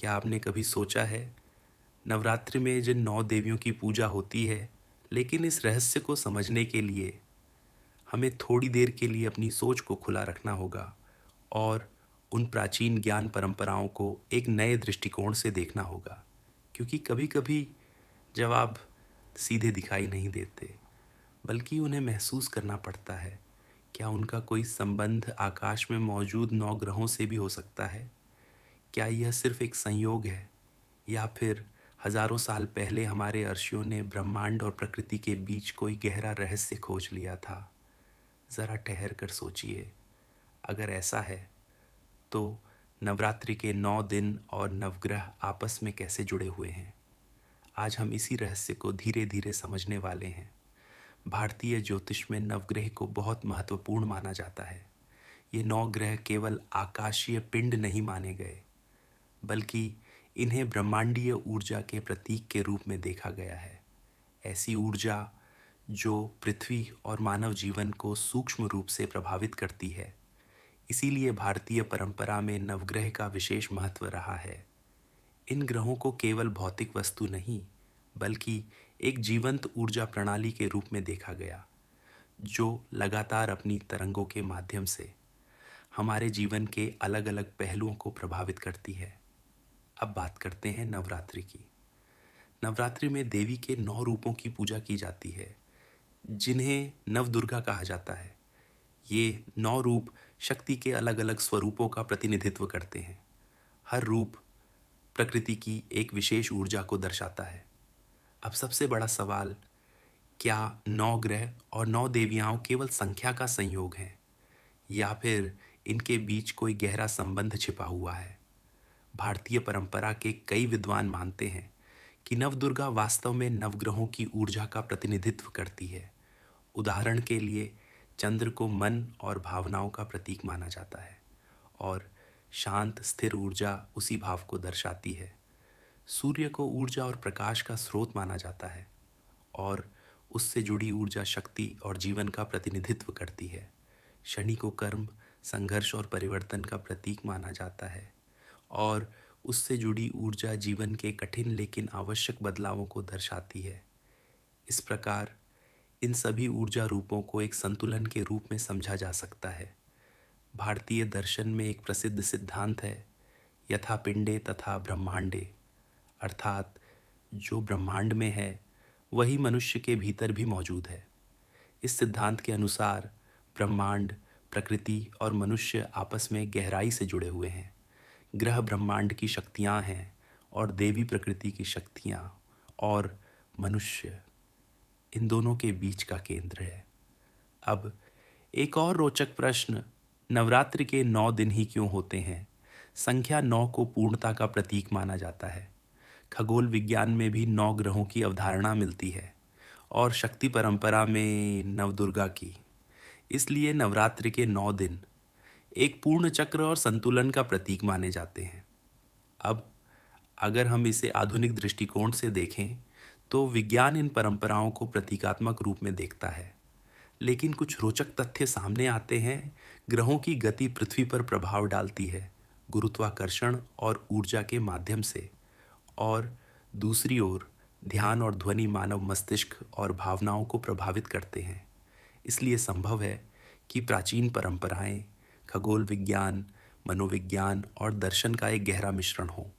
क्या आपने कभी सोचा है नवरात्रि में जिन 9 देवियों की पूजा होती है, लेकिन इस रहस्य को समझने के लिए हमें थोड़ी देर के लिए अपनी सोच को खुला रखना होगा और उन प्राचीन ज्ञान परंपराओं को एक नए दृष्टिकोण से देखना होगा। क्योंकि कभी-कभी जब आप सीधे दिखाई नहीं देते, बल्कि उन्हें महसूस करना पड़ता है। क्या उनका कोई संबंध आकाश में मौजूद 9 ग्रहों से भी हो सकता है? क्या यह सिर्फ एक संयोग है या फिर हजारों साल पहले हमारे ऋषियों ने ब्रह्मांड और प्रकृति के बीच कोई गहरा रहस्य खोज लिया था? जरा ठहर कर सोचिए। अगर ऐसा है तो नवरात्रि के 9 दिन और नवग्रह आपस में कैसे जुड़े हुए हैं? आज हम इसी रहस्य को धीरे धीरे समझने वाले हैं। भारतीय ज्योतिष में नवग्रह को बहुत महत्वपूर्ण माना जाता है। ये 9 ग्रह केवल आकाशीय पिंड नहीं माने गए, बल्कि इन्हें ब्रह्मांडीय ऊर्जा के प्रतीक के रूप में देखा गया है। ऐसी ऊर्जा जो पृथ्वी और मानव जीवन को सूक्ष्म रूप से प्रभावित करती है। इसीलिए भारतीय परंपरा में नवग्रह का विशेष महत्व रहा है। इन ग्रहों को केवल भौतिक वस्तु नहीं, बल्कि एक जीवंत ऊर्जा प्रणाली के रूप में देखा गया, जो लगातार अपनी तरंगों के माध्यम से हमारे जीवन के अलग अलग पहलुओं को प्रभावित करती है। अब बात करते हैं नवरात्रि की। नवरात्रि में देवी के 9 रूपों की पूजा की जाती है, जिन्हें नवदुर्गा कहा जाता है। ये 9 रूप शक्ति के अलग अलग स्वरूपों का प्रतिनिधित्व करते हैं। हर रूप प्रकृति की एक विशेष ऊर्जा को दर्शाता है। अब सबसे बड़ा सवाल, क्या 9 ग्रह और 9 देवियां केवल संख्या का संयोग है या फिर इनके बीच कोई गहरा संबंध छिपा हुआ है? भारतीय परंपरा के कई विद्वान मानते हैं कि नवदुर्गा वास्तव में नवग्रहों की ऊर्जा का प्रतिनिधित्व करती है। उदाहरण के लिए चंद्र को मन और भावनाओं का प्रतीक माना जाता है और शांत स्थिर ऊर्जा उसी भाव को दर्शाती है। सूर्य को ऊर्जा और प्रकाश का स्रोत माना जाता है और उससे जुड़ी ऊर्जा शक्ति और जीवन का प्रतिनिधित्व करती है। शनि को कर्म, संघर्ष और परिवर्तन का प्रतीक माना जाता है और उससे जुड़ी ऊर्जा जीवन के कठिन लेकिन आवश्यक बदलावों को दर्शाती है। इस प्रकार इन सभी ऊर्जा रूपों को एक संतुलन के रूप में समझा जा सकता है। भारतीय दर्शन में एक प्रसिद्ध सिद्धांत है, यथा पिंडे तथा ब्रह्मांडे, अर्थात जो ब्रह्मांड में है वही मनुष्य के भीतर भी मौजूद है। इस सिद्धांत के अनुसार ब्रह्मांड, प्रकृति और मनुष्य आपस में गहराई से जुड़े हुए हैं। ग्रह ब्रह्मांड की शक्तियां हैं और देवी प्रकृति की शक्तियां, और मनुष्य इन दोनों के बीच का केंद्र है। अब एक और रोचक प्रश्न, नवरात्रि के 9 दिन ही क्यों होते हैं? संख्या 9 को पूर्णता का प्रतीक माना जाता है। खगोल विज्ञान में भी 9 ग्रहों की अवधारणा मिलती है और शक्ति परंपरा में नवदुर्गा की। इसलिए नवरात्रि के 9 दिन एक पूर्ण चक्र और संतुलन का प्रतीक माने जाते हैं। अब अगर हम इसे आधुनिक दृष्टिकोण से देखें तो विज्ञान इन परंपराओं को प्रतीकात्मक रूप में देखता है, लेकिन कुछ रोचक तथ्य सामने आते हैं। ग्रहों की गति पृथ्वी पर प्रभाव डालती है, गुरुत्वाकर्षण और ऊर्जा के माध्यम से, और दूसरी ओर ध्यान और ध्वनि मानव मस्तिष्क और भावनाओं को प्रभावित करते हैं। इसलिए संभव है कि प्राचीन परंपराएं खगोल विज्ञान, मनोविज्ञान और दर्शन का एक गहरा मिश्रण हो।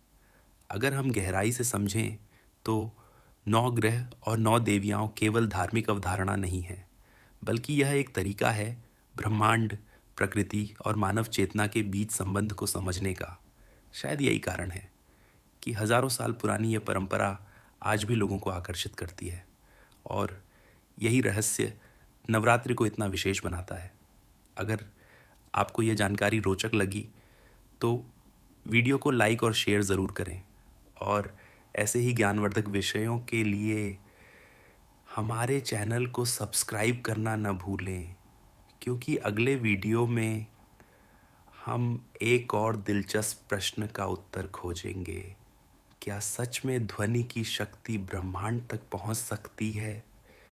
अगर हम गहराई से समझें तो 9 ग्रह और 9 देवियां केवल धार्मिक अवधारणा नहीं है, बल्कि यह एक तरीका है ब्रह्मांड, प्रकृति और मानव चेतना के बीच संबंध को समझने का। शायद यही कारण है कि हजारों साल पुरानी यह परंपरा आज भी लोगों को आकर्षित करती है, और यही रहस्य नवरात्रि को इतना विशेष बनाता है। अगर आपको यह जानकारी रोचक लगी तो वीडियो को लाइक और शेयर ज़रूर करें, और ऐसे ही ज्ञानवर्धक विषयों के लिए हमारे चैनल को सब्सक्राइब करना न भूलें, क्योंकि अगले वीडियो में हम एक और दिलचस्प प्रश्न का उत्तर खोजेंगे। क्या सच में ध्वनि की शक्ति ब्रह्मांड तक पहुंच सकती है?